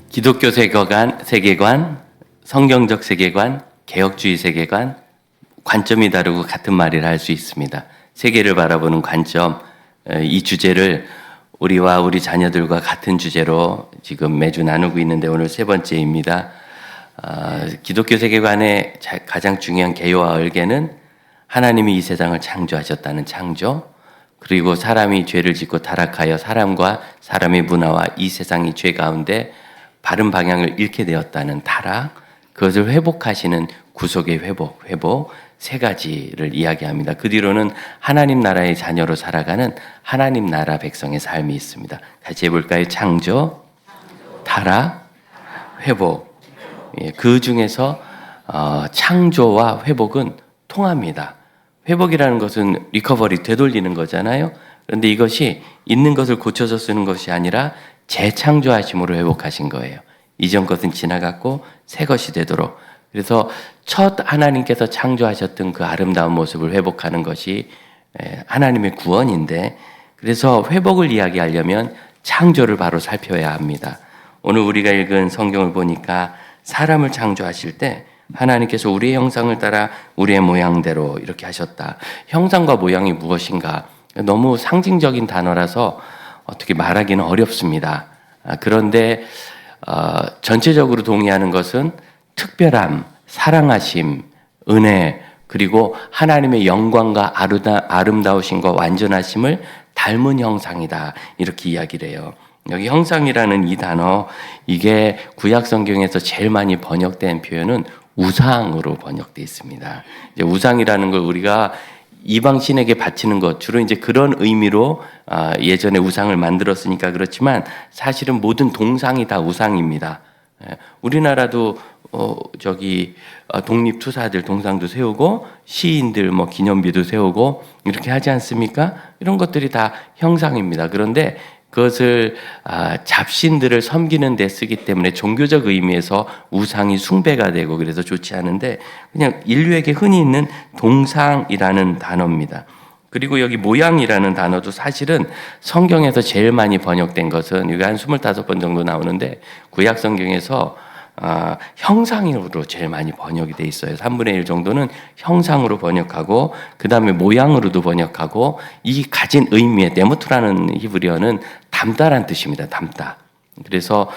기독교 세계관, 성경적 세계관, 개혁주의 세계관, 관점이 다르고 같은 말이라 할 수 있습니다. 세계를 바라보는 관점, 이 주제를 우리와 우리 자녀들과 같은 주제로 지금 매주 나누고 있는데 오늘 세 번째입니다. 기독교 세계관의 가장 중요한 개요와 얼개는 하나님이 이 세상을 창조하셨다는 창조, 그리고 사람이 죄를 짓고 타락하여 사람과 사람의 문화와 이 세상이 죄 가운데 바른 방향을 잃게 되었다는 타락, 그것을 회복하시는 구속의 회복 세 가지를 이야기합니다. 그 뒤로는 하나님 나라의 자녀로 살아가는 하나님 나라 백성의 삶이 있습니다. 같이 해볼까요? 창조, 타락, 회복. 그 중에서 창조와 회복은 통합니다. 회복이라는 것은 리커버리, 되돌리는 거잖아요. 그런데 이것이 있는 것을 고쳐서 쓰는 것이 아니라 재창조하심으로 회복하신 거예요. 이전 것은 지나갔고 새 것이 되도록. 그래서 첫 하나님께서 창조하셨던 그 아름다운 모습을 회복하는 것이 하나님의 구원인데, 그래서 회복을 이야기하려면 창조를 바로 살펴야 합니다. 오늘 우리가 읽은 성경을 보니까 사람을 창조하실 때 하나님께서 우리의 형상을 따라 우리의 모양대로 이렇게 하셨다. 형상과 모양이 무엇인가? 너무 상징적인 단어라서 어떻게 말하기는 어렵습니다. 그런데 전체적으로 동의하는 것은 특별함, 사랑하심, 은혜, 그리고 하나님의 영광과 아름다우심과 완전하심을 닮은 형상이다, 이렇게 이야기를 해요. 여기 형상이라는 이 단어, 이게 구약 성경에서 제일 많이 번역된 표현은 우상으로 번역되어 있습니다. 이제 우상이라는 걸 우리가 이방 신에게 바치는 것, 주로 이제 그런 의미로 예전에 우상을 만들었으니까 그렇지만 사실은 모든 동상이 다 우상입니다. 우리나라도 독립투사들 동상도 세우고 시인들 기념비도 세우고 이렇게 하지 않습니까? 이런 것들이 다 형상입니다. 그런데 그것을 잡신들을 섬기는 데 쓰기 때문에 종교적 의미에서 우상이 숭배가 되고 그래서 좋지 않은데, 그냥 인류에게 흔히 있는 동상이라는 단어입니다. 그리고 여기 모양이라는 단어도 사실은 성경에서 제일 많이 번역된 것은 여기 한 25번 정도 나오는데, 구약 성경에서 형상으로 제일 많이 번역이 돼 있어요. 3분의 1 정도는 형상으로 번역하고, 그 다음에 모양으로도 번역하고, 이 가진 의미의 네모트라는 히브리어는 담다란 뜻입니다. 담다. 그래서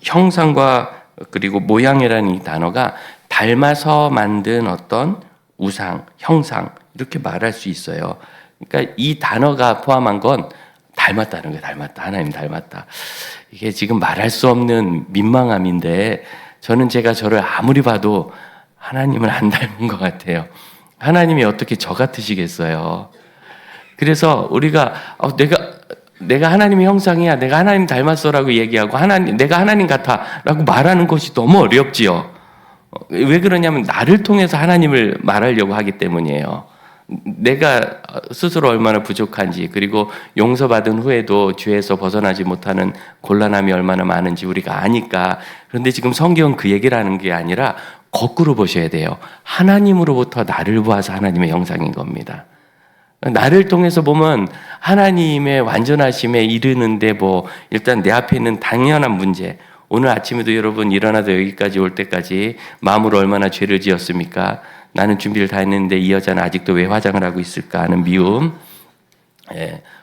형상과 그리고 모양이라는 이 단어가 닮아서 만든 어떤 우상, 형상, 이렇게 말할 수 있어요. 그러니까 이 단어가 포함한 건 닮았다는 거예요. 닮았다. 하나님 닮았다. 이게 지금 말할 수 없는 민망함인데, 저는 제가 저를 아무리 봐도 하나님을 안 닮은 것 같아요. 하나님이 어떻게 저 같으시겠어요? 그래서 우리가 내가 하나님의 형상이야, 내가 하나님 닮았어라고 얘기하고 내가 하나님 같아라고 말하는 것이 너무 어렵지요. 왜 그러냐면 나를 통해서 하나님을 말하려고 하기 때문이에요. 내가 스스로 얼마나 부족한지, 그리고 용서받은 후에도 죄에서 벗어나지 못하는 곤란함이 얼마나 많은지 우리가 아니까. 그런데 지금 성경은 그 얘기를 하는 게 아니라 거꾸로 보셔야 돼요. 하나님으로부터 나를 보아서 하나님의 형상인 겁니다. 나를 통해서 보면 하나님의 완전하심에 이르는데 일단 내 앞에 있는 당연한 문제, 오늘 아침에도 여러분 일어나서 여기까지 올 때까지 마음으로 얼마나 죄를 지었습니까? 나는 준비를 다 했는데 이 여자는 아직도 왜 화장을 하고 있을까 하는 미움,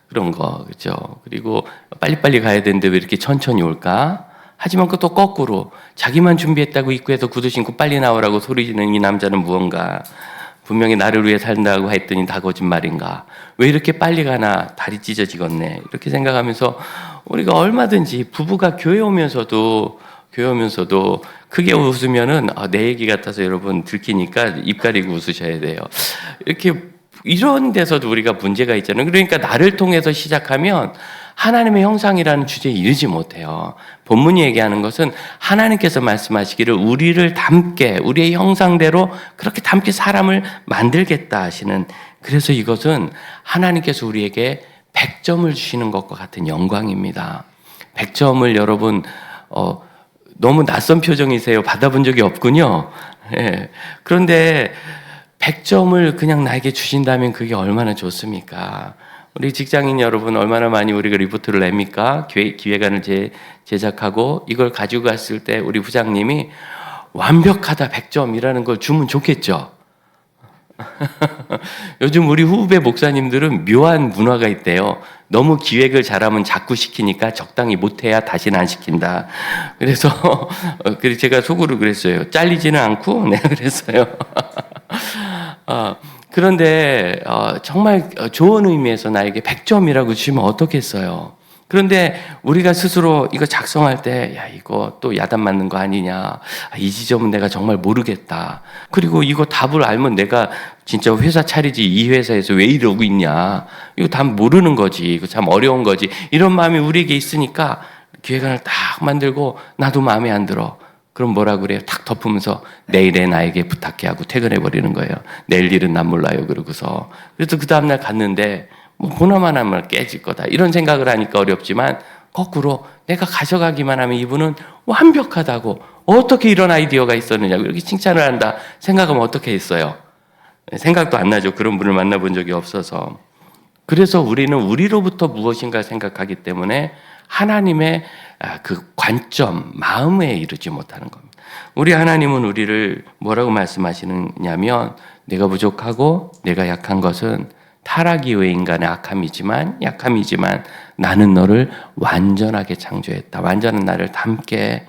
그런 거, 그렇죠? 그리고 빨리빨리 가야 되는데 왜 이렇게 천천히 올까? 하지만 또 거꾸로 자기만 준비했다고 입구에서 구두 신고 빨리 나오라고 소리지는 이 남자는 무언가, 분명히 나를 위해 산다고 했더니 다 거짓말인가? 왜 이렇게 빨리 가나? 다리 찢어지겠네. 이렇게 생각하면서 우리가 얼마든지 부부가 교회 오면서도 크게 웃으면은 내 얘기 같아서 여러분 들키니까 입 가리고 웃으셔야 돼요. 이런 데서도 우리가 문제가 있잖아요. 그러니까 나를 통해서 시작하면 하나님의 형상이라는 주제에 이르지 못해요. 본문이 얘기하는 것은 하나님께서 말씀하시기를 우리를 닮게, 우리의 형상대로 그렇게 닮게 사람을 만들겠다 하시는, 그래서 이것은 하나님께서 우리에게 100점을 주시는 것과 같은 영광입니다. 100점을 여러분 너무 낯선 표정이세요. 받아본 적이 없군요. 그런데 100점을 그냥 나에게 주신다면 그게 얼마나 좋습니까? 우리 직장인 여러분 얼마나 많이 우리가 리포트를 냅니까? 기획안을 제작하고 이걸 가지고 갔을 때 우리 부장님이 완벽하다 100점이라는 걸 주면 좋겠죠. 요즘 우리 후배 목사님들은 묘한 문화가 있대요. 너무 기획을 잘하면 자꾸 시키니까 적당히 못해야 다시는 안 시킨다. 그래서 제가 속으로 그랬어요. 잘리지는 않고 내가 그랬어요. 그런데 정말 좋은 의미에서 나에게 100점이라고 주시면 어떻겠어요. 그런데 우리가 스스로 이거 작성할 때, 야, 이거 또 야단 맞는 거 아니냐. 이 지점은 내가 정말 모르겠다. 그리고 이거 답을 알면 내가 진짜 회사 차리지 이 회사에서 왜 이러고 있냐. 이거 답 모르는 거지. 이거 참 어려운 거지. 이런 마음이 우리에게 있으니까 기획안을 딱 만들고 나도 마음에 안 들어. 그럼 뭐라 그래요? 탁 덮으면서 내일에 나에게 부탁해 하고 퇴근해버리는 거예요. 내일 일은 난 몰라요. 그러고서. 그래서 그 다음날 갔는데 뭐 보나만 하면 깨질 거다. 이런 생각을 하니까 어렵지만 거꾸로 내가 가져가기만 하면 이분은 완벽하다고 어떻게 이런 아이디어가 있었느냐고 이렇게 칭찬을 한다 생각하면 어떻게 했어요? 생각도 안 나죠. 그런 분을 만나본 적이 없어서. 그래서 우리는 우리로부터 무엇인가 생각하기 때문에 하나님의 그 관점, 마음에 이르지 못하는 겁니다. 우리 하나님은 우리를 뭐라고 말씀하시느냐면 내가 부족하고 내가 약한 것은 타락이 왜 인간의 약함이지만 나는 너를 완전하게 창조했다. 완전한 나를 담게.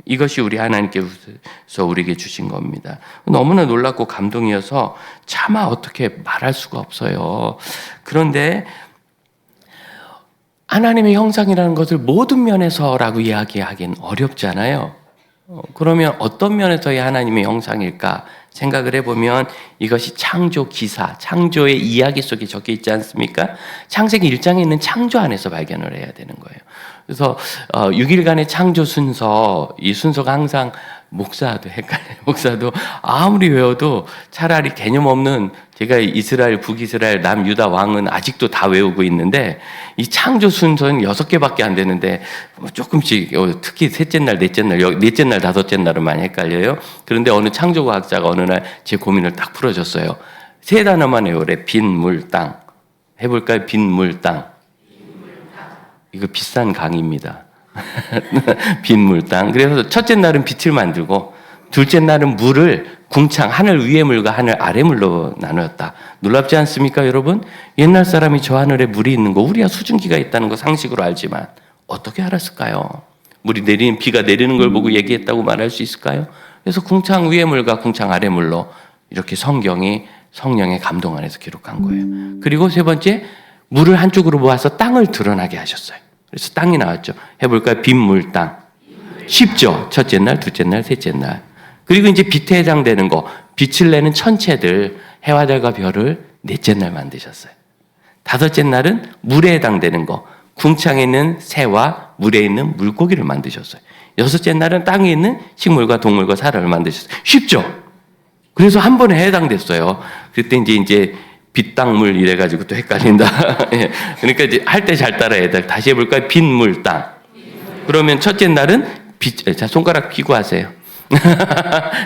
이것이 우리 하나님께서 우리에게 주신 겁니다. 너무나 놀랍고 감동이어서 차마 어떻게 말할 수가 없어요. 그런데 하나님의 형상이라는 것을 모든 면에서라고 이야기하기는 어렵잖아요. 그러면 어떤 면에서의 하나님의 형상일까 생각을 해보면 이것이 창조 기사, 창조의 이야기 속에 적혀 있지 않습니까? 창세기 1장에 있는 창조 안에서 발견을 해야 되는 거예요. 그래서 6일간의 창조 순서, 이 순서가 항상 목사도 헷갈려요. 목사도 아무리 외워도 차라리 개념 없는 제가 이스라엘, 북이스라엘, 남유다 왕은 아직도 다 외우고 있는데 이 창조 순서는 6개밖에 안 되는데 조금씩 특히 셋째 날, 넷째 날, 다섯째 날은 많이 헷갈려요. 그런데 어느 창조과학자가 어느 날 제 고민을 딱 풀어줬어요. 3단어만 외우래. 빈, 물, 땅. 해볼까요? 빈, 물, 땅. 이거 비싼 강의입니다. 빈물 땅. 그래서 첫째 날은 빛을 만들고 둘째 날은 물을 궁창 하늘 위의 물과 하늘 아래 물로 나누었다. 놀랍지 않습니까, 여러분? 옛날 사람이 저 하늘에 물이 있는 거 우리야 수증기가 있다는 거 상식으로 알지만 어떻게 알았을까요? 비가 내리는 걸 보고 얘기했다고 말할 수 있을까요? 그래서 궁창 위의 물과 궁창 아래 물로 이렇게 성경이 성령의 감동 안에서 기록한 거예요. 그리고 세 번째, 물을 한쪽으로 모아서 땅을 드러나게 하셨어요. 그래서 땅이 나왔죠. 해볼까요? 빈물 땅. 쉽죠? 첫째 날, 둘째 날, 셋째 날. 그리고 이제 빛에 해당되는 거, 빛을 내는 천체들, 해와 달과 별을 넷째 날 만드셨어요. 다섯째 날은 물에 해당되는 거, 궁창에 있는 새와 물에 있는 물고기를 만드셨어요. 여섯째 날은 땅에 있는 식물과 동물과 사람을 만드셨어요. 쉽죠? 그래서 한 번에 해당됐어요. 그때 이제 빛, 땅, 물 이래가지고 또 헷갈린다. 예. 그러니까 이제 할 때 잘 따라야 돼. 다시 해볼까요? 빛, 물, 땅. 그러면 첫째 날은 빛, 자, 손가락 피고 하세요.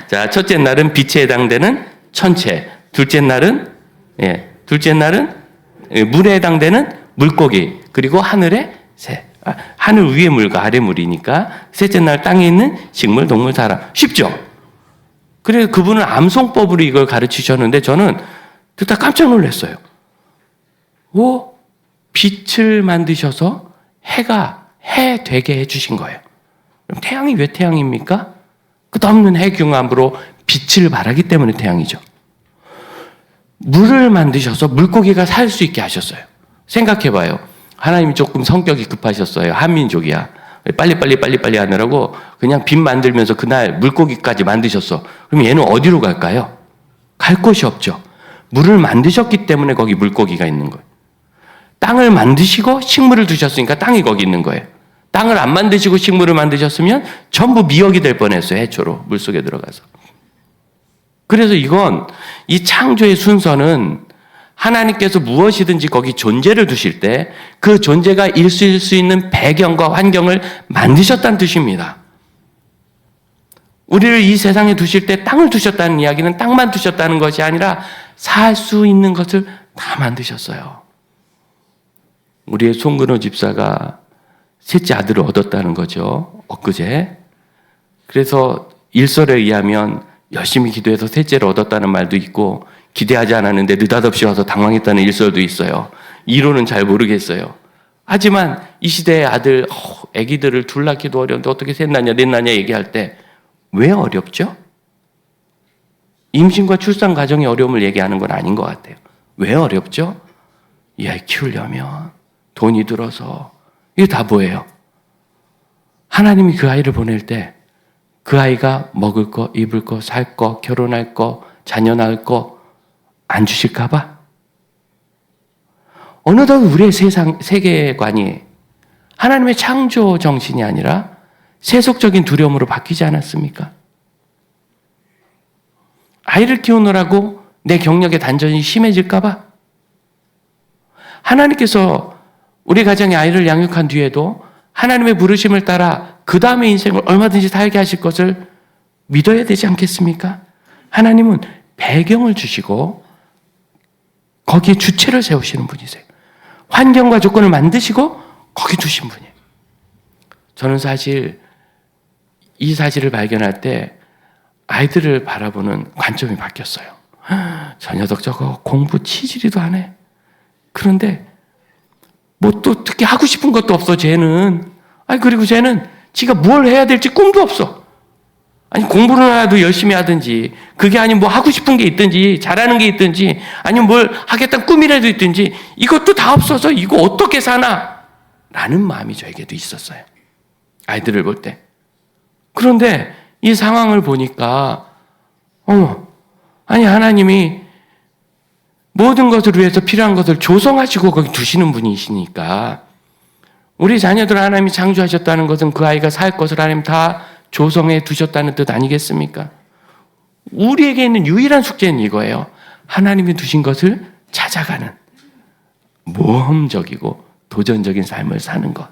자, 첫째 날은 빛에 해당되는 천체. 둘째 날은 물에 해당되는 물고기. 그리고 하늘의 새. 하늘 위의 물과 아래 물이니까 셋째 날 땅에 있는 식물, 동물, 사람. 쉽죠? 그래서 그분은 암송법으로 이걸 가르치셨는데 저는 듣다 깜짝 놀랐어요. 빛을 만드셔서 해 되게 해주신 거예요. 그럼 태양이 왜 태양입니까? 끝없는 해경암으로 빛을 발하기 때문에 태양이죠. 물을 만드셔서 물고기가 살 수 있게 하셨어요. 생각해봐요. 하나님이 조금 성격이 급하셨어요. 한민족이야. 빨리 하느라고 그냥 빛 만들면서 그날 물고기까지 만드셨어. 그럼 얘는 어디로 갈까요? 갈 곳이 없죠. 물을 만드셨기 때문에 거기 물고기가 있는 거예요. 땅을 만드시고 식물을 두셨으니까 땅이 거기 있는 거예요. 땅을 안 만드시고 식물을 만드셨으면 전부 미역이 될 뻔했어요. 해초로 물속에 들어가서. 그래서 이 창조의 순서는 하나님께서 무엇이든지 거기 존재를 두실 때 그 존재가 있을 수 있는 배경과 환경을 만드셨다는 뜻입니다. 우리를 이 세상에 두실 때 땅을 두셨다는 이야기는 땅만 두셨다는 것이 아니라 살 수 있는 것을 다 만드셨어요. 우리의 송근호 집사가 셋째 아들을 얻었다는 거죠. 엊그제. 그래서 일설에 의하면 열심히 기도해서 셋째를 얻었다는 말도 있고 기대하지 않았는데 느닷없이 와서 당황했다는 일설도 있어요. 이론은 잘 모르겠어요. 하지만 이 시대의 아들, 아기들을 둘 낳기도 어려운데 어떻게 셋 낳냐, 넷 낳냐 얘기할 때 왜 어렵죠? 임신과 출산 과정의 어려움을 얘기하는 건 아닌 것 같아요. 왜 어렵죠? 이 아이 키우려면 돈이 들어서 이게 다 뭐예요? 하나님이 그 아이를 보낼 때 그 아이가 먹을 거, 입을 거, 살 거, 결혼할 거, 자녀 낳을 거 안 주실까 봐? 어느덧 우리의 세계관이 하나님의 창조 정신이 아니라 세속적인 두려움으로 바뀌지 않았습니까? 아이를 키우느라고 내 경력의 단전이 심해질까 봐? 하나님께서 우리 가정에 아이를 양육한 뒤에도 하나님의 부르심을 따라 그 다음의 인생을 얼마든지 살게 하실 것을 믿어야 되지 않겠습니까? 하나님은 배경을 주시고 거기에 주체를 세우시는 분이세요. 환경과 조건을 만드시고 거기 두신 분이에요. 저는 사실 이 사실을 발견할 때 아이들을 바라보는 관점이 바뀌었어요. 저 녀석 저거 공부 치지리도 안 해. 그런데 뭐 또 특히 하고 싶은 것도 없어 쟤는. 아니 그리고 쟤는 지가 뭘 해야 될지 꿈도 없어. 아니 공부를라도 열심히 하든지 그게 아니면 뭐 하고 싶은 게 있든지 잘하는 게 있든지 아니면 뭘 하겠다는 꿈이라도 있든지 이것도 다 없어서 이거 어떻게 사나? 라는 마음이 저에게도 있었어요. 아이들을 볼 때. 그런데 이 상황을 보니까 아니 하나님이 모든 것을 위해서 필요한 것을 조성하시고 거기 두시는 분이시니까 우리 자녀들 하나님이 창조하셨다는 것은 그 아이가 살 것을 하나님 다 조성해 두셨다는 뜻 아니겠습니까? 우리에게 있는 유일한 숙제는 이거예요. 하나님이 두신 것을 찾아가는 모험적이고 도전적인 삶을 사는 것.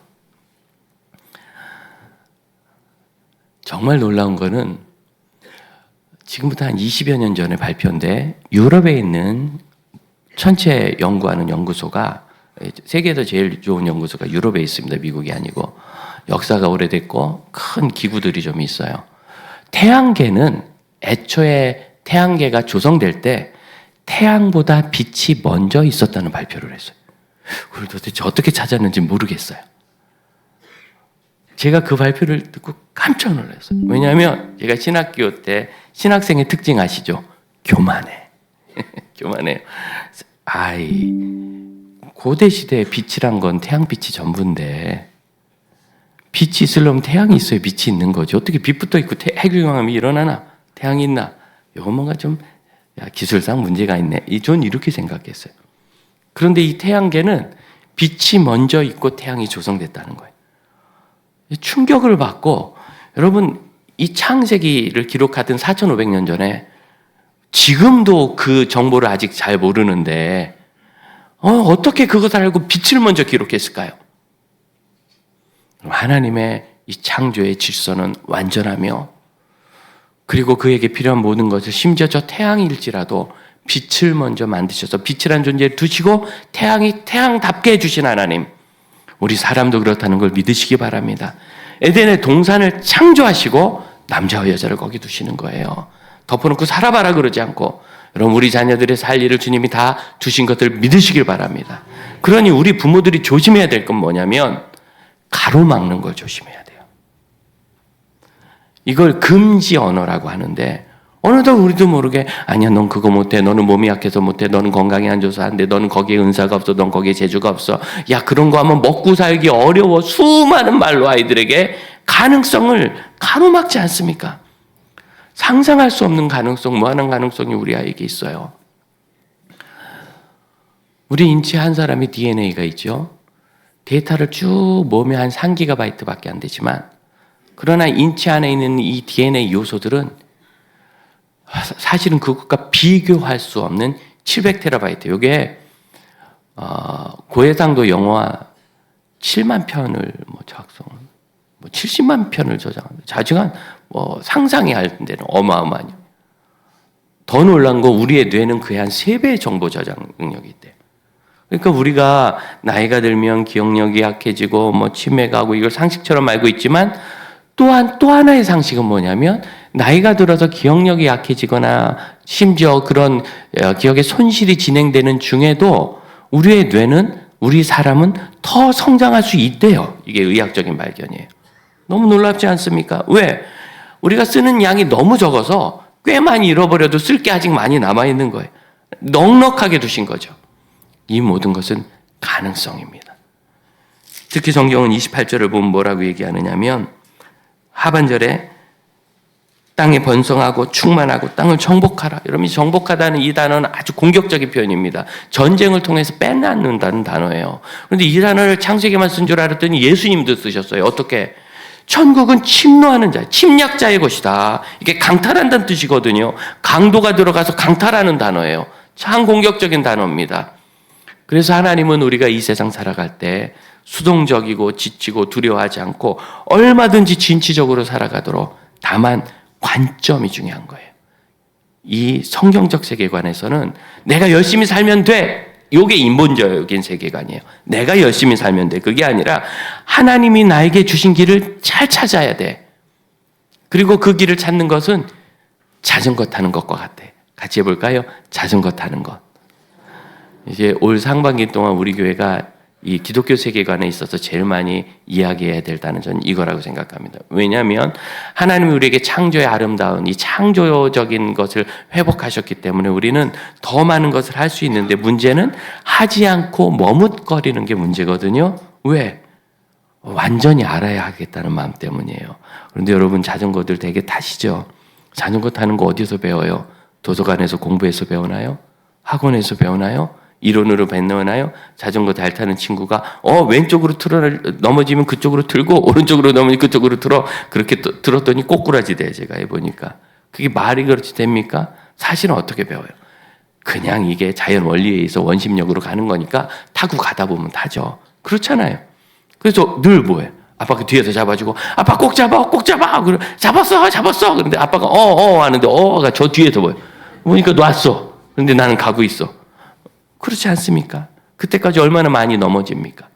정말 놀라운 거는 지금부터 한 20여 년 전에 발표인데 유럽에 있는 천체 연구하는 연구소가 세계에서 제일 좋은 연구소가 유럽에 있습니다. 미국이 아니고. 역사가 오래됐고 큰 기구들이 좀 있어요. 태양계는 애초에 태양계가 조성될 때 태양보다 빛이 먼저 있었다는 발표를 했어요. 그걸 도대체 어떻게 찾았는지 모르겠어요. 제가 그 발표를 듣고 깜짝 놀랐어요. 왜냐하면 제가 신학교 때 신학생의 특징 아시죠? 교만해. 교만해요. 고대 시대에 빛이란 건 태양빛이 전부인데 빛이 있으려면 태양이 있어야 빛이 있는 거죠. 어떻게 빛부터 있고 핵융합이 일어나나? 태양이 있나? 이건 뭔가 좀 기술상 문제가 있네. 전 이렇게 생각했어요. 그런데 이 태양계는 빛이 먼저 있고 태양이 조성됐다는 거예요. 충격을 받고 여러분 이 창세기를 기록하던 4,500년 전에 지금도 그 정보를 아직 잘 모르는데 어떻게 그것을 알고 빛을 먼저 기록했을까요? 하나님의 이 창조의 질서는 완전하며 그리고 그에게 필요한 모든 것을 심지어 저 태양일지라도 빛을 먼저 만드셔서 빛이란 존재를 두시고 태양이 태양답게 해주신 하나님, 우리 사람도 그렇다는 걸 믿으시기 바랍니다. 에덴의 동산을 창조하시고 남자와 여자를 거기 두시는 거예요. 덮어놓고 살아봐라 그러지 않고 여러분 우리 자녀들의 살 일을 주님이 다 두신 것을 믿으시길 바랍니다. 그러니 우리 부모들이 조심해야 될 건 뭐냐면 가로막는 걸 조심해야 돼요. 이걸 금지 언어라고 하는데 어느덧 우리도 모르게 아니야 넌 그거 못해, 너는 몸이 약해서 못해, 너는 건강이 안 좋아서 안 돼, 너는 거기에 은사가 없어, 넌 거기에 재주가 없어, 야 그런 거 하면 먹고 살기 어려워, 수많은 말로 아이들에게 가능성을 가로막지 않습니까? 상상할 수 없는 가능성, 무한한 가능성이 우리 아이에게 있어요. 우리 인체 한 사람이 DNA가 있죠. 데이터를 쭉 모으면 한 3GB밖에 안 되지만 그러나 인체 안에 있는 이 DNA 요소들은 사실은 그것과 비교할 수 없는 700TB. 이게 고해상도 영화 7만 편을 작성, 70만 편을 저장합니다. 자중한 상상이 할 때는 어마어마하죠. 더 놀란 거 우리의 뇌는 그의 한 3배의 정보 저장 능력이 있대요. 그러니까 우리가 나이가 들면 기억력이 약해지고 뭐 치매가 하고 이걸 상식처럼 알고 있지만 또한 또 하나의 상식은 뭐냐면 나이가 들어서 기억력이 약해지거나 심지어 그런 기억의 손실이 진행되는 중에도 우리의 뇌는 우리 사람은 더 성장할 수 있대요. 이게 의학적인 발견이에요. 너무 놀랍지 않습니까? 왜? 우리가 쓰는 양이 너무 적어서 꽤 많이 잃어버려도 쓸 게 아직 많이 남아있는 거예요. 넉넉하게 두신 거죠. 이 모든 것은 가능성입니다. 특히 성경은 28절을 보면 뭐라고 얘기하느냐면 하반절에 땅에 번성하고 충만하고 땅을 정복하라. 여러분, 정복하다는 이 단어는 아주 공격적인 표현입니다. 전쟁을 통해서 빼앗는다는 단어예요. 그런데 이 단어를 창세기만 쓴 줄 알았더니 예수님도 쓰셨어요. 어떻게? 천국은 침노하는 자, 침략자의 것이다. 이게 강탈한다는 뜻이거든요. 강도가 들어가서 강탈하는 단어예요. 참 공격적인 단어입니다. 그래서 하나님은 우리가 이 세상 살아갈 때 수동적이고 지치고 두려워하지 않고 얼마든지 진취적으로 살아가도록, 다만 관점이 중요한 거예요. 이 성경적 세계관에서는 내가 열심히 살면 돼. 이게 인본적인 세계관이에요. 내가 열심히 살면 돼. 그게 아니라 하나님이 나에게 주신 길을 잘 찾아야 돼. 그리고 그 길을 찾는 것은 자전거 타는 것과 같아. 같이 해볼까요? 자전거 타는 것. 이제 올 상반기 동안 우리 교회가 이 기독교 세계관에 있어서 제일 많이 이야기해야 될 단어는 저는 이거라고 생각합니다. 왜냐하면 하나님이 우리에게 창조의 아름다운 이 창조적인 것을 회복하셨기 때문에 우리는 더 많은 것을 할 수 있는데, 문제는 하지 않고 머뭇거리는 게 문제거든요. 왜? 완전히 알아야 하겠다는 마음 때문이에요. 그런데 여러분, 자전거들 되게 타시죠? 자전거 타는 거 어디서 배워요? 도서관에서 공부해서 배우나요? 학원에서 배우나요? 이론으로 배우나요? 자전거 잘 타는 친구가 왼쪽으로 넘어지면 그쪽으로 틀고 오른쪽으로 넘어지면 그쪽으로 틀어. 그렇게 들었더니 꼬꾸라지 돼. 제가 해보니까 그게 말이 그렇지 됩니까? 사실은 어떻게 배워요? 그냥 이게 자연 원리에 의해서 원심력으로 가는 거니까 타고 가다 보면 타죠. 그렇잖아요. 그래서 늘 뭐해? 아빠가 뒤에서 잡아주고, 아빠 꼭 잡아, 꼭 잡아. 그래, 잡았어. 그런데 아빠가 하는데 가 저 뒤에서 보니까 놨어. 그런데 나는 가고 있어. 그렇지 않습니까? 그때까지 얼마나 많이 넘어집니까?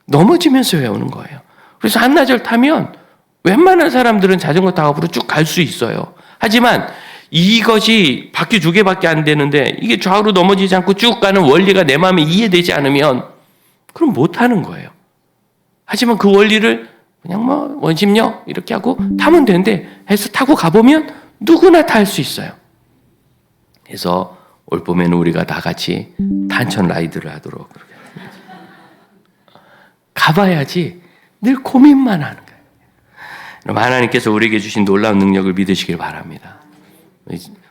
넘어지면서 외우는 거예요. 그래서 한나절 타면 웬만한 사람들은 자전거 타고 앞으로 쭉 갈 수 있어요. 하지만 이것이 바퀴 2개밖에 안 되는데 이게 좌우로 넘어지지 않고 쭉 가는 원리가 내 마음에 이해되지 않으면 그럼 못 하는 거예요. 하지만 그 원리를 그냥 원심력 이렇게 하고 타면 되는데 해서 타고 가보면 누구나 탈 수 있어요. 그래서 올 봄에는 우리가 다 같이 탄천 라이드를 하도록 그렇게 가봐야지 늘 고민만 하는 거예요. 그럼 하나님께서 우리에게 주신 놀라운 능력을 믿으시길 바랍니다.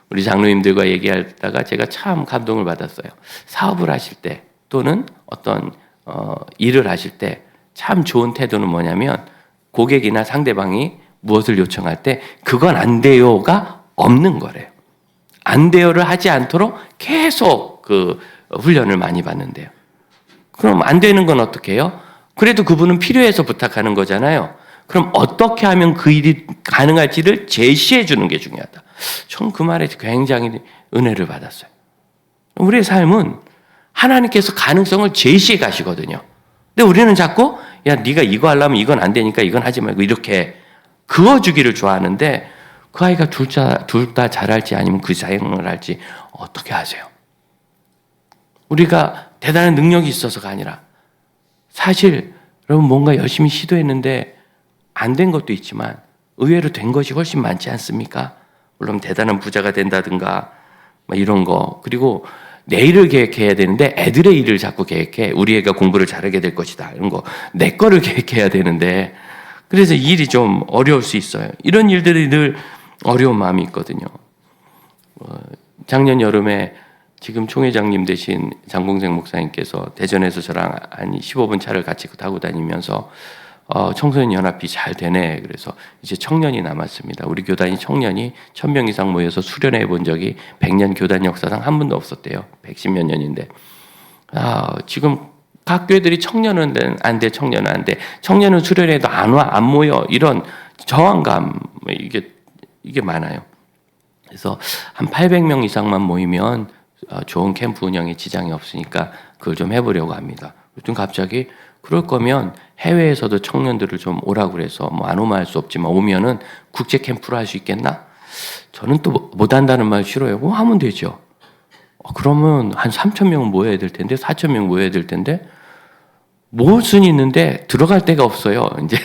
우리 장로님들과 얘기하다가 제가 참 감동을 받았어요. 사업을 하실 때 또는 어떤 일을 하실 때 참 좋은 태도는 뭐냐면 고객이나 상대방이 무엇을 요청할 때 그건 안 돼요가 없는 거래요. 안 돼요를 하지 않도록 계속 그 훈련을 많이 받는데요. 그럼 안 되는 건 어떻게 해요? 그래도 그분은 필요해서 부탁하는 거잖아요. 그럼 어떻게 하면 그 일이 가능할지를 제시해 주는 게 중요하다. 전 그 말에 굉장히 은혜를 받았어요. 우리의 삶은 하나님께서 가능성을 제시해 가시거든요. 근데 우리는 자꾸 야 네가 이거 하려면 이건 안 되니까 이건 하지 말고 이렇게 그어주기를 좋아하는데 그 아이가 둘 다 잘할지 아니면 그 사용을 할지 어떻게 아세요? 우리가 대단한 능력이 있어서가 아니라 사실 여러분 뭔가 열심히 시도했는데 안 된 것도 있지만 의외로 된 것이 훨씬 많지 않습니까? 물론 대단한 부자가 된다든가 이런 거, 그리고 내일을 계획해야 되는데 애들의 일을 자꾸 계획해. 우리 애가 공부를 잘하게 될 것이다 이런 거 내 거를 계획해야 되는데 그래서 일이 좀 어려울 수 있어요. 이런 일들이 늘 어려운 마음이 있거든요. 작년 여름에 지금 총회장님 되신 장봉생 목사님께서 대전에서 저랑 한 15분 차를 같이 타고 다니면서 청소년 연합이 잘 되네. 그래서 이제 청년이 남았습니다. 우리 교단이 청년이 1000명 이상 모여서 수련해 본 적이 100년 교단 역사상 한 번도 없었대요. 110몇 년인데. 지금 각 교회들이 청년은 안 돼, 청년은 안 돼. 청년은 수련회도 안 와, 안 모여. 이런 저항감, 이게 많아요. 그래서 한 800명 이상만 모이면 좋은 캠프 운영에 지장이 없으니까 그걸 좀 해보려고 합니다. 요즘 갑자기 그럴 거면 해외에서도 청년들을 좀 오라고 그래서 뭐 안 오면 할 수 없지만 오면은 국제 캠프를 할 수 있겠나? 저는 또 못한다는 말 싫어요. 뭐 하면 되죠. 그러면 한 3,000명 모여야 될 텐데 4,000명 모여야 될 텐데 모을 수는 있는데 들어갈 데가 없어요. 이제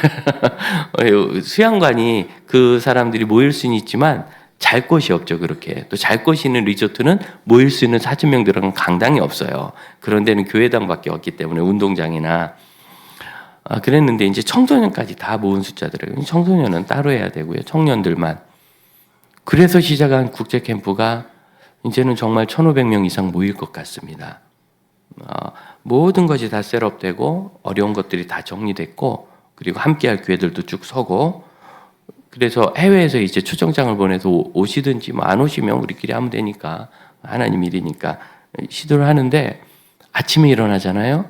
수양관이 그 사람들이 모일 수는 있지만 잘 곳이 없죠. 그렇게 또 잘 곳이 있는 리조트는 모일 수 있는 4,000명 들어간 강당이 없어요. 그런 데는 교회당밖에 없기 때문에 운동장이나 그랬는데 이제 청소년까지 다 모은 숫자들이에요. 청소년은 따로 해야 되고요. 청년들만. 그래서 시작한 국제 캠프가 이제는 정말 1,500명 이상 모일 것 같습니다. 모든 것이 다 셋업되고 어려운 것들이 다 정리됐고 그리고 함께할 교회들도 쭉 서고 그래서 해외에서 이제 초청장을 보내서 오시든지 뭐 안 오시면 우리끼리 하면 되니까 하나님 일이니까 시도를 하는데 아침에 일어나잖아요.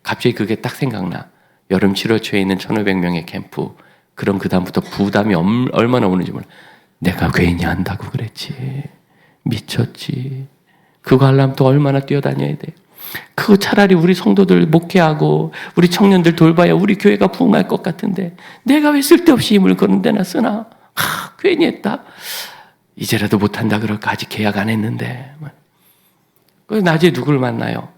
갑자기 그게 딱 생각나. 여름 7월 초에 있는 1,500명의 캠프. 그럼 그 다음부터 부담이 얼마나 오는지 몰라. 내가 괜히 한다고 그랬지. 미쳤지. 그거 하려면 또 얼마나 뛰어다녀야 돼. 그거 차라리 우리 성도들 목회하고 우리 청년들 돌봐야 우리 교회가 부흥할 것 같은데 내가 왜 쓸데없이 힘을 거는 데나 쓰나. 괜히 했다. 이제라도 못한다 그럴까. 아직 계약 안 했는데. 그래서 낮에 누굴 만나요?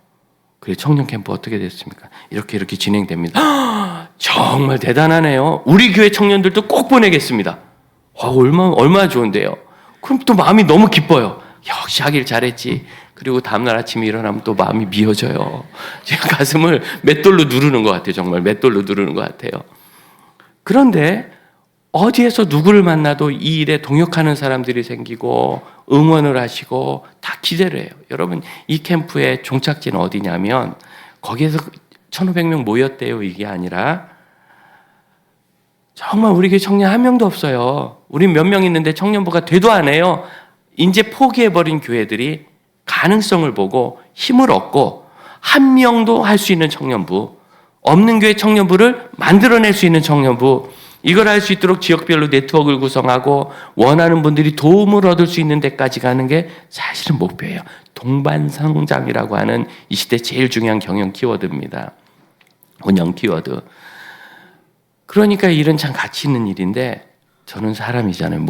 그래 청년 캠프 어떻게 됐습니까? 이렇게 진행됩니다. 정말 대단하네요. 우리 교회 청년들도 꼭 보내겠습니다. 얼마나 좋은데요. 그럼 또 마음이 너무 기뻐요. 역시 하길 잘했지. 그리고 다음날 아침에 일어나면 또 마음이 미어져요. 제가 가슴을 맷돌로 누르는 것 같아요. 정말 맷돌로 누르는 것 같아요. 그런데 어디에서 누구를 만나도 이 일에 동역하는 사람들이 생기고 응원을 하시고 다 기대를 해요. 여러분 이 캠프의 종착지는 어디냐면 거기에서 1,500명 모였대요. 이게 아니라 정말 우리 교회 청년 한 명도 없어요. 우린 몇 명 있는데 청년부가 되도 안 해요. 이제 포기해버린 교회들이 가능성을 보고 힘을 얻고 한 명도 할 수 있는 청년부, 없는 교회 청년부를 만들어낼 수 있는 청년부, 이걸 할 수 있도록 지역별로 네트워크를 구성하고 원하는 분들이 도움을 얻을 수 있는 데까지 가는 게 사실은 목표예요. 동반성장이라고 하는 이 시대 제일 중요한 경영 키워드입니다. 운영 키워드. 그러니까 일은 참 가치 있는 일인데 저는 사람이잖아요.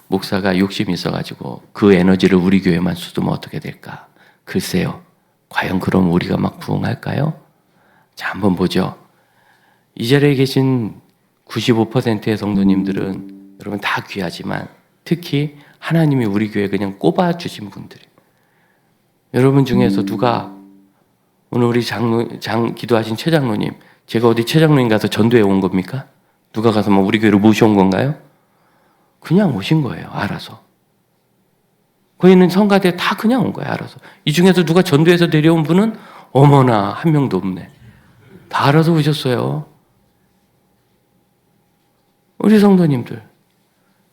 목사가 욕심이 있어가지고 그 에너지를 우리 교회만 쏟으면 어떻게 될까? 글쎄요. 과연 그럼 우리가 막 부흥할까요? 자, 한번 보죠. 이 자리에 계신 95%의 성도님들은 여러분 다 귀하지만 특히 하나님이 우리 교회에 그냥 꼽아주신 분들이에요. 여러분 중에서 누가 오늘 우리 기도하신 최 장로님, 제가 어디 최 장로님 가서 전도해 온 겁니까? 누가 가서 뭐 우리 교회로 모셔온 건가요? 그냥 오신 거예요. 알아서. 거기 있는 성가대 다 그냥 온 거예요. 알아서. 이 중에서 누가 전도해서 내려온 분은 어머나 한 명도 없네. 다 알아서 오셨어요. 우리 성도님들.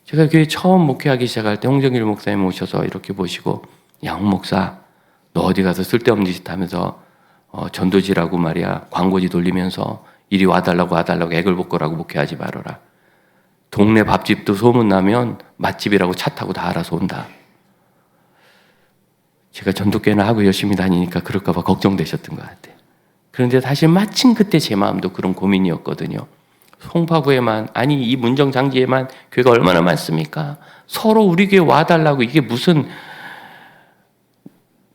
제가 교회 처음 목회하기 시작할 때 홍정길 목사님 오셔서 이렇게 보시고 야, 홍 목사 너 어디 가서 쓸데없는 짓 하면서 전도지라고 말이야 광고지 돌리면서 이리 와달라고 애걸 복거라고 목회하지 말아라. 동네 밥집도 소문나면 맛집이라고 차 타고 다 알아서 온다. 제가 전도교회나 하고 열심히 다니니까 그럴까 봐 걱정되셨던 것 같아요. 그런데 사실 마침 그때 제 마음도 그런 고민이었거든요. 송파구에만 아니 이 문정장지에만 교회가 얼마나 많습니까? 서로 우리 교회 와달라고 이게 무슨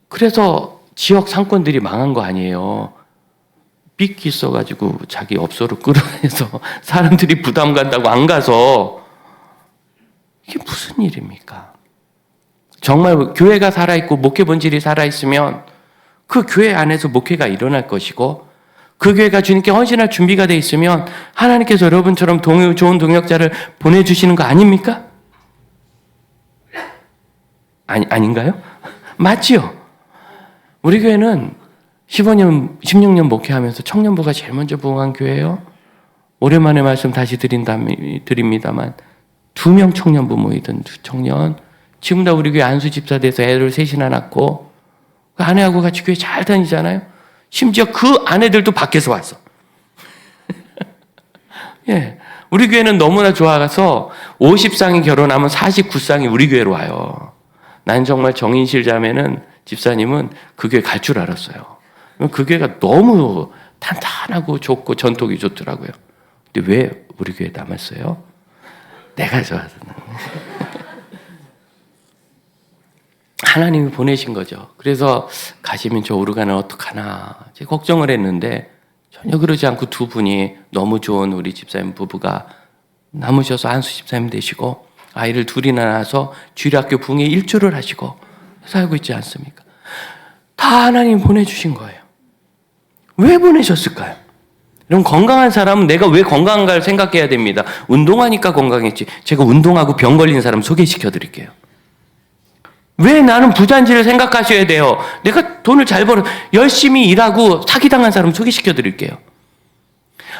그래서 지역 상권들이 망한 거 아니에요. 빚기 있어가지고 자기 업소를 끌어내서 사람들이 부담 간다고 안 가서 이게 무슨 일입니까? 정말 교회가 살아있고 목회 본질이 살아있으면 그 교회 안에서 목회가 일어날 것이고 그 교회가 주님께 헌신할 준비가 돼 있으면 하나님께서 여러분처럼 좋은 동역자를 보내주시는 거 아닙니까? 아닌가요? 맞지요? 우리 교회는 15년, 16년 목회하면서 청년부가 제일 먼저 부흥한 교회예요. 오랜만에 말씀 다시 드립니다만 2명 청년부 모이던 2청년 지금 다 우리 교회 안수 집사 돼서 애를 셋이나 낳고 그 아내하고 같이 교회 잘 다니잖아요. 심지어 그 아내들도 밖에서 왔어. 예, 우리 교회는 너무나 좋아서 50쌍이 결혼하면 49쌍이 우리 교회로 와요. 난 정말 정인실 자매는 집사님은 그 교회 갈 줄 알았어요. 그 교회가 너무 탄탄하고 좋고 전통이 좋더라고요. 근데 왜 우리 교회에 남았어요? 내가 좋아서. 하나님이 보내신 거죠. 그래서 가시면 저 오르가는 어떡하나 제가 걱정을 했는데 전혀 그러지 않고 두 분이 너무 좋은 우리 집사님 부부가 남으셔서 한수 집사님 되시고 아이를 둘이나 낳아서 주일학교 붕에 일조를 하시고 살고 있지 않습니까? 다 하나님 보내주신 거예요. 왜 보내셨을까요? 그럼 건강한 사람은 내가 왜 건강한가를 생각해야 됩니다. 운동하니까 건강했지. 제가 운동하고 병 걸린 사람 소개시켜 드릴게요. 왜 나는 부자인지를 생각하셔야 돼요. 내가 돈을 잘 벌어 열심히 일하고 사기당한 사람 소개시켜 드릴게요.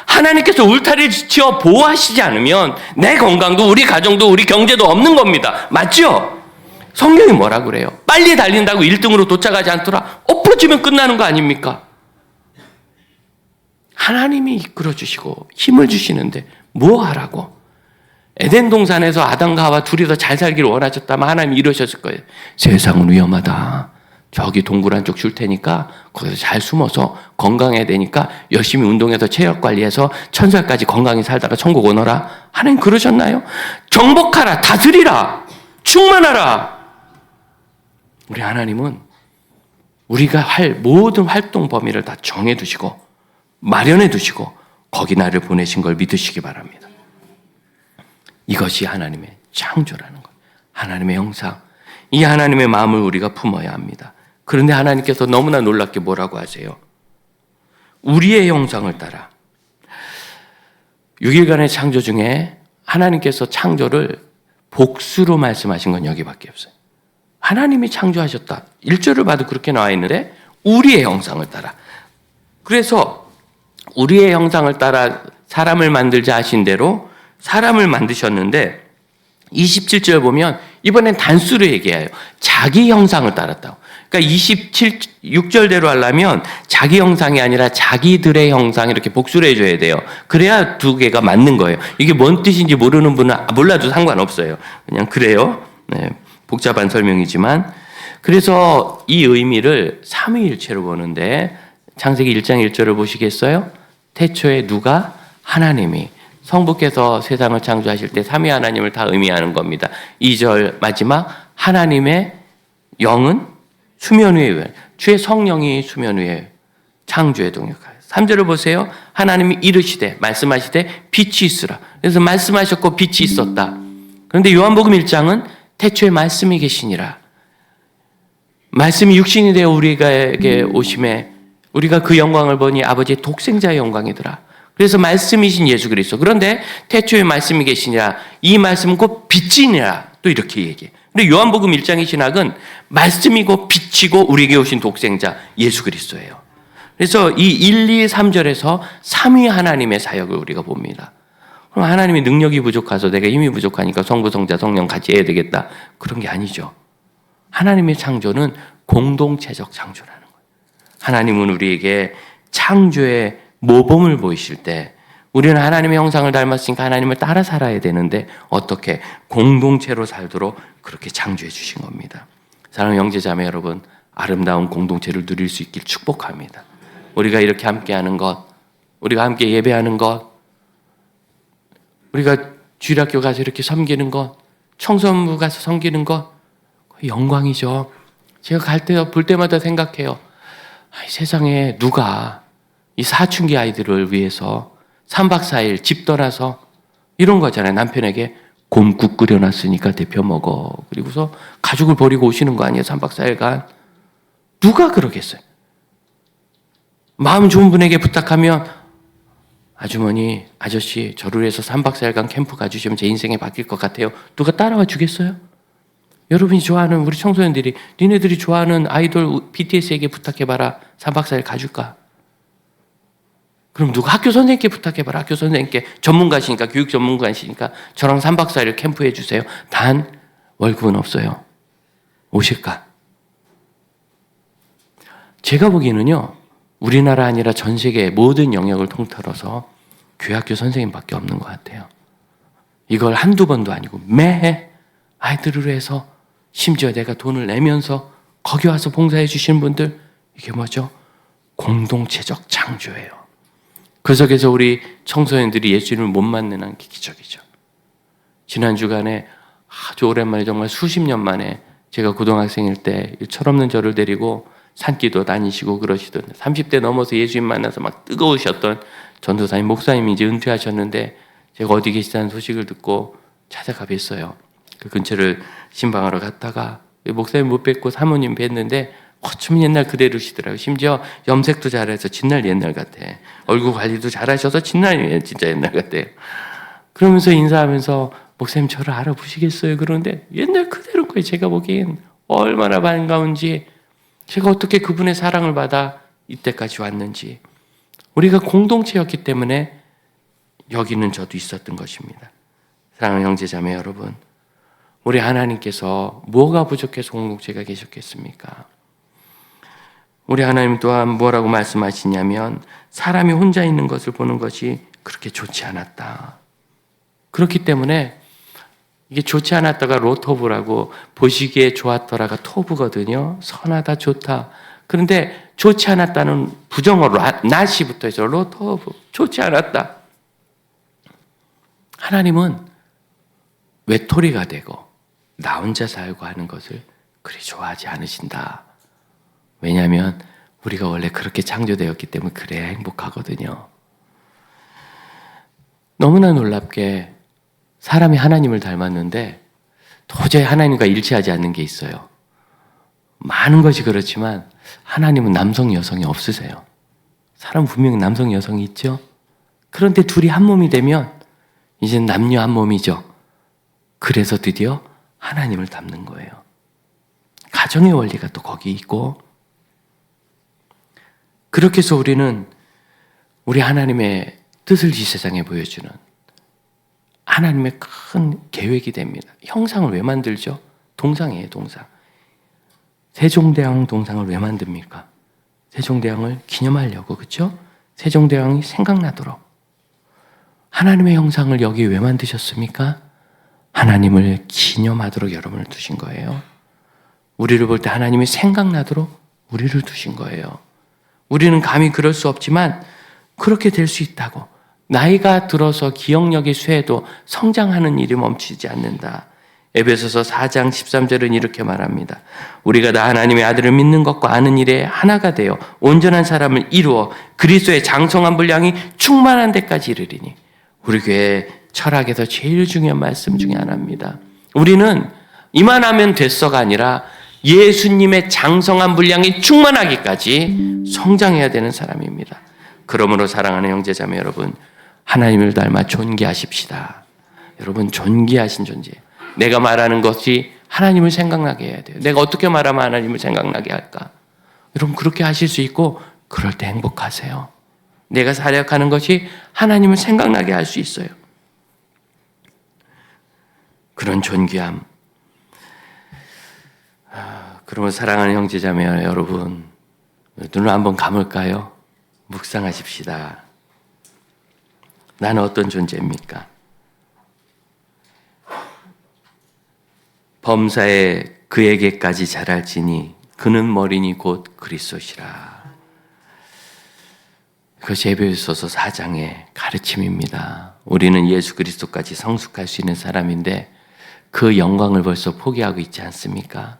하나님께서 울타리를 지켜 보호하시지 않으면 내 건강도 우리 가정도 우리 경제도 없는 겁니다. 맞죠? 성경이 뭐라 그래요? 빨리 달린다고 1등으로 도착하지 않더라. 엎어지면 끝나는 거 아닙니까? 하나님이 이끌어 주시고 힘을 주시는데 뭐 하라고? 에덴 동산에서 아담과 하와 둘이 더 잘 살기를 원하셨다면 하나님이 이러셨을 거예요. 세상은 위험하다. 저기 동굴 한쪽 줄 테니까 거기서 잘 숨어서 건강해야 되니까 열심히 운동해서 체력 관리해서 1000살까지 건강히 살다가 천국 오너라. 하나님 그러셨나요? 정복하라. 다스리라. 충만하라. 우리 하나님은 우리가 할 모든 활동 범위를 다 정해두시고 마련해두시고 거기 나를 보내신 걸 믿으시기 바랍니다. 이것이 하나님의 창조라는 것. 하나님의 형상. 이 하나님의 마음을 우리가 품어야 합니다. 그런데 하나님께서 너무나 놀랍게 뭐라고 하세요? 우리의 형상을 따라. 6일간의 창조 중에 하나님께서 창조를 복수로 말씀하신 건 여기밖에 없어요. 하나님이 창조하셨다. 1절을 봐도 그렇게 나와 있는데 우리의 형상을 따라. 그래서 우리의 형상을 따라 사람을 만들자 하신 대로 사람을 만드셨는데 27절 보면 이번엔 단수로 얘기해요. 자기 형상을 따랐다고. 그러니까 6절대로 하려면 자기 형상이 아니라 자기들의 형상 이렇게 복수를 해줘야 돼요. 그래야 두 개가 맞는 거예요. 이게 뭔 뜻인지 모르는 분은 몰라도 상관없어요. 그냥 그래요. 네, 복잡한 설명이지만 그래서 이 의미를 삼위일체로 보는데 창세기 1장 1절을 보시겠어요? 태초에 누가? 하나님이 성부께서 세상을 창조하실 때 삼위 하나님을 다 의미하는 겁니다. 2절 마지막 하나님의 영은 수면 위에 주의 성령이 수면 위에 창조에 동역하여 3절을 보세요. 하나님이 이르시되 말씀하시되 빛이 있으라. 그래서 말씀하셨고 빛이 있었다. 그런데 요한복음 1장은 태초에 말씀이 계시니라. 말씀이 육신이 되어 우리에게 오심에 우리가 그 영광을 보니 아버지의 독생자의 영광이더라. 그래서 말씀이신 예수 그리스도. 그런데 태초에 말씀이 계시니라. 이 말씀은 곧 빛이니라. 또 이렇게 얘기해. 근데 요한복음 1장의 신학은 말씀이고 빛이고 우리에게 오신 독생자 예수 그리스도예요. 그래서 이 1, 2, 3절에서 삼위 하나님의 사역을 우리가 봅니다. 그럼 하나님이 능력이 부족해서 내가 힘이 부족하니까 성부, 성자, 성령 같이 해야 되겠다. 그런 게 아니죠. 하나님의 창조는 공동체적 창조라는 거예요. 하나님은 우리에게 창조의 모범을 보이실 때 우리는 하나님의 형상을 닮았으니까 하나님을 따라 살아야 되는데 어떻게 공동체로 살도록 그렇게 창조해 주신 겁니다. 사랑하는 형제자매 여러분, 아름다운 공동체를 누릴 수 있길 축복합니다. 우리가 이렇게 함께하는 것, 우리가 함께 예배하는 것, 우리가 주일학교 가서 이렇게 섬기는 것, 청소년부 가서 섬기는 것, 영광이죠. 제가 갈 때 볼 때마다 생각해요. 세상에 누가 이 사춘기 아이들을 위해서 3박 4일 집 떠나서 이런 거잖아요. 남편에게 곰국 끓여놨으니까 데펴 먹어. 그리고서 가족을 버리고 오시는 거 아니에요. 3박 4일간. 누가 그러겠어요? 마음 좋은 분에게 부탁하면 아주머니, 아저씨 저를 위해서 3박 4일간 캠프 가주시면 제 인생이 바뀔 것 같아요. 누가 따라와 주겠어요? 여러분이 좋아하는 우리 청소년들이 니네들이 좋아하는 아이돌 BTS에게 부탁해봐라. 3박 4일 가줄까? 그럼 누가 학교 선생님께 부탁해봐라. 학교 선생님께 전문가시니까 교육 전문가시니까 저랑 3박 4일 캠프 해주세요. 단 월급은 없어요. 오실까? 제가 보기에는요. 우리나라 아니라 전 세계 모든 영역을 통틀어서 교회학교 선생님밖에 없는 것 같아요. 이걸 한두 번도 아니고 매해 아이들을 위해서 심지어 내가 돈을 내면서 거기 와서 봉사해 주시는 분들, 이게 뭐죠? 공동체적 창조예요. 그 속에서 우리 청소년들이 예수님을 못 만나는 게 기적이죠. 지난 주간에 아주 오랜만에, 정말 수십 년 만에, 제가 고등학생일 때 철없는 저를 데리고 산기도 다니시고 그러시던 30대 넘어서 예수님 만나서 막 뜨거우셨던 전도사님, 목사님이 이제 은퇴하셨는데 제가 어디 계시다는 소식을 듣고 찾아가 뵀어요. 그 근처를 신방하러 갔다가 목사님 못 뵙고 사모님 뵀는데 어쩜 옛날 그대로시더라고요. 심지어 염색도 잘해서 진날 옛날 같아. 얼굴 관리도 잘하셔서 진날 진짜 옛날 같아요. 그러면서 인사하면서 목사님 저를 알아보시겠어요? 그런데 옛날 그대로인 거예요. 제가 보기엔 얼마나 반가운지, 제가 어떻게 그분의 사랑을 받아 이때까지 왔는지, 우리가 공동체였기 때문에 여기는 저도 있었던 것입니다. 사랑하는 형제자매 여러분, 우리 하나님께서 뭐가 부족해서 공동체가 계셨겠습니까? 우리 하나님 또한 뭐라고 말씀하시냐면, 사람이 혼자 있는 것을 보는 것이 그렇게 좋지 않았다. 그렇기 때문에 이게 좋지 않았다가 로토브라고, 보시기에 좋았더라가 토브거든요. 선하다, 좋다. 그런데 좋지 않았다는 부정어로 not이 붙어있어. 로토브, 좋지 않았다. 하나님은 외톨이가 되고 나 혼자 살고 하는 것을 그리 좋아하지 않으신다. 왜냐하면 우리가 원래 그렇게 창조되었기 때문에 그래야 행복하거든요. 너무나 놀랍게 사람이 하나님을 닮았는데 도저히 하나님과 일치하지 않는 게 있어요. 많은 것이 그렇지만 하나님은 남성, 여성이 없으세요. 사람 분명히 남성, 여성이 있죠. 그런데 둘이 한 몸이 되면 이제 남녀 한 몸이죠. 그래서 드디어 하나님을 닮는 거예요. 가정의 원리가 또 거기 있고, 그렇게 해서 우리는 우리 하나님의 뜻을 이 세상에 보여주는 하나님의 큰 계획이 됩니다. 형상을 왜 만들죠? 동상이에요, 동상. 세종대왕 동상을 왜 만듭니까? 세종대왕을 기념하려고, 그렇죠? 세종대왕이 생각나도록. 하나님의 형상을 여기 왜 만드셨습니까? 하나님을 기념하도록 여러분을 두신 거예요. 우리를 볼 때 하나님이 생각나도록 우리를 두신 거예요. 우리는 감히 그럴 수 없지만 그렇게 될 수 있다고. 나이가 들어서 기억력이 쇠해도 성장하는 일이 멈추지 않는다. 에베소서 4장 13절은 이렇게 말합니다. 우리가 다 하나님의 아들을 믿는 것과 아는 일에 하나가 되어 온전한 사람을 이루어 그리스도의 장성한 분량이 충만한 데까지 이르리니. 우리 교회 철학에서 제일 중요한 말씀 중에 하나입니다. 우리는 이만하면 됐어가 아니라 예수님의 장성한 분량이 충만하기까지 성장해야 되는 사람입니다. 그러므로 사랑하는 형제자매 여러분, 하나님을 닮아 존귀하십시다. 여러분, 존귀하신 존재예요. 내가 말하는 것이 하나님을 생각나게 해야 돼요. 내가 어떻게 말하면 하나님을 생각나게 할까? 여러분, 그렇게 하실 수 있고 그럴 때 행복하세요. 내가 사역하는 것이 하나님을 생각나게 할 수 있어요. 그런 존귀함. 그러면 사랑하는 형제자매 여러분, 눈을 한번 감을까요? 묵상하십시다. 나는 어떤 존재입니까? 범사에 그에게까지 자랄지니 그는 머리니 곧 그리스도시라. 그것이 에베소서 4장의 가르침입니다. 우리는 예수 그리스도까지 성숙할 수 있는 사람인데 그 영광을 벌써 포기하고 있지 않습니까?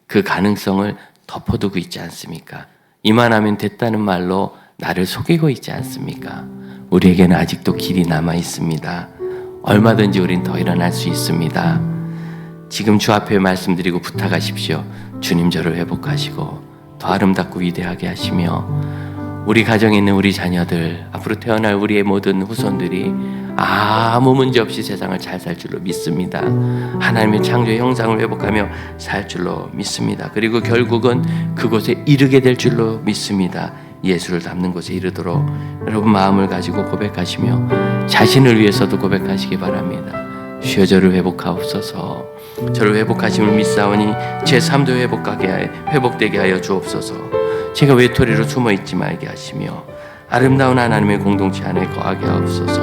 그 가능성을 덮어두고 있지 않습니까? 이만하면 됐다는 말로 나를 속이고 있지 않습니까? 우리에게는 아직도 길이 남아 있습니다. 얼마든지 우린 더 일어날 수 있습니다. 지금 주 앞에 말씀드리고 부탁하십시오. 주님, 저를 회복하시고 더 아름답고 위대하게 하시며 우리 가정에 있는 우리 자녀들, 앞으로 태어날 우리의 모든 후손들이 아무 문제 없이 세상을 잘 살 줄로 믿습니다. 하나님의 창조의 형상을 회복하며 살 줄로 믿습니다. 그리고 결국은 그곳에 이르게 될 줄로 믿습니다. 예수를 닮는 곳에 이르도록 여러분 마음을 가지고 고백하시며 자신을 위해서도 고백하시기 바랍니다. 주여, 저를 회복하옵소서. 저를 회복하심을 믿사오니 제 삶도 회복되게 하여 주옵소서. 제가 외톨이로 숨어있지 말게 하시며 아름다운 하나님의 공동체 안에 거하게 하옵소서.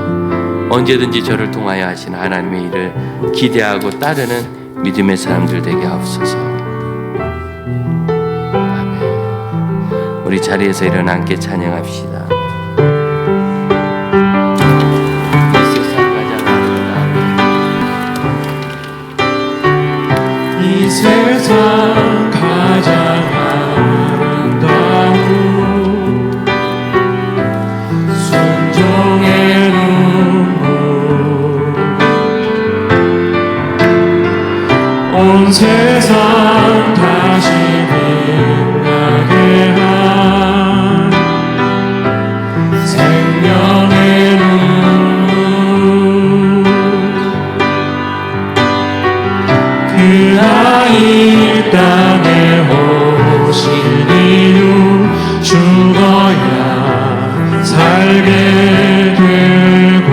언제든지 저를 통하여 하시는 하나님의 일을 기대하고 따르는 믿음의 사람들 되게 하옵소서. 아멘. 우리 자리에서 일어나 함께 찬양합시다. 이 세상 가장 아름다운 순종의 눈물 온 세상 다시 빛나게 한 생명의 눈물 그 아이 땅에 오신 이유 죽어야 살게 되고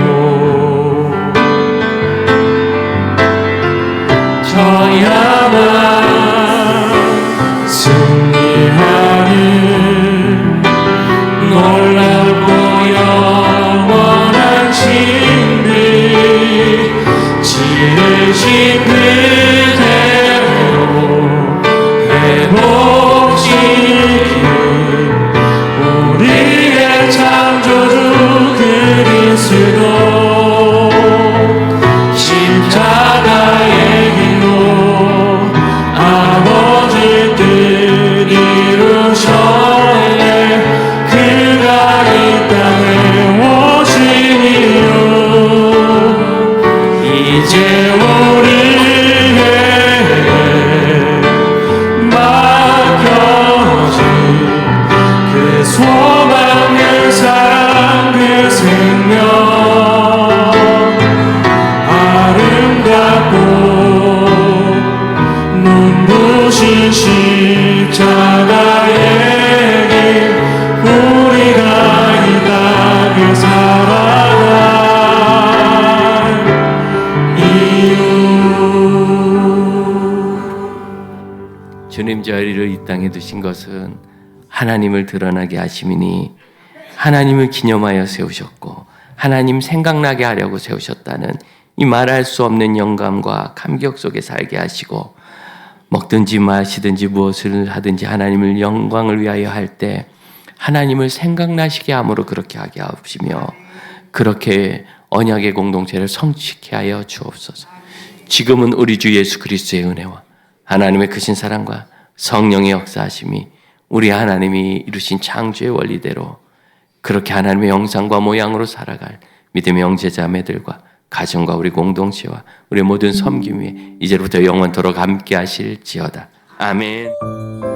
저야만 승리하는 놀랍고 영원한 진리 지으신 그대로 회복시킨 우리의 창조주 그리스도 십자가의 길로 아버지 뜻 이루셨네 그가 이 땅에 오신 이유 이제 우리에게 맡겨진 그 소망의 사랑 그 생명 아름답고 눈부신 십자가의 길 우리가 이 땅에 살아갈 이유 주님 저희를 이 땅에 두신 것은 하나님을 드러나게 하심이니 하나님을 기념하여 세우셨고 하나님 생각나게 하려고 세우셨다는 이 말할 수 없는 영감과 감격 속에 살게 하시고 먹든지 마시든지 무엇을 하든지 하나님을 영광을 위하여 할 때 하나님을 생각나시게 함으로 그렇게 하게 하시며 그렇게 언약의 공동체를 성취케 하여 주옵소서. 지금은 우리 주 예수 그리스도의 은혜와 하나님의 크신 사랑과 성령의 역사하심이 우리 하나님이 이루신 창조의 원리대로 그렇게 하나님의 형상과 모양으로 살아갈 믿음의 형제자매들과 가정과 우리 공동체와 우리 모든 섬김 위에 이제부터 영원토록 함께 하실지어다. 아멘.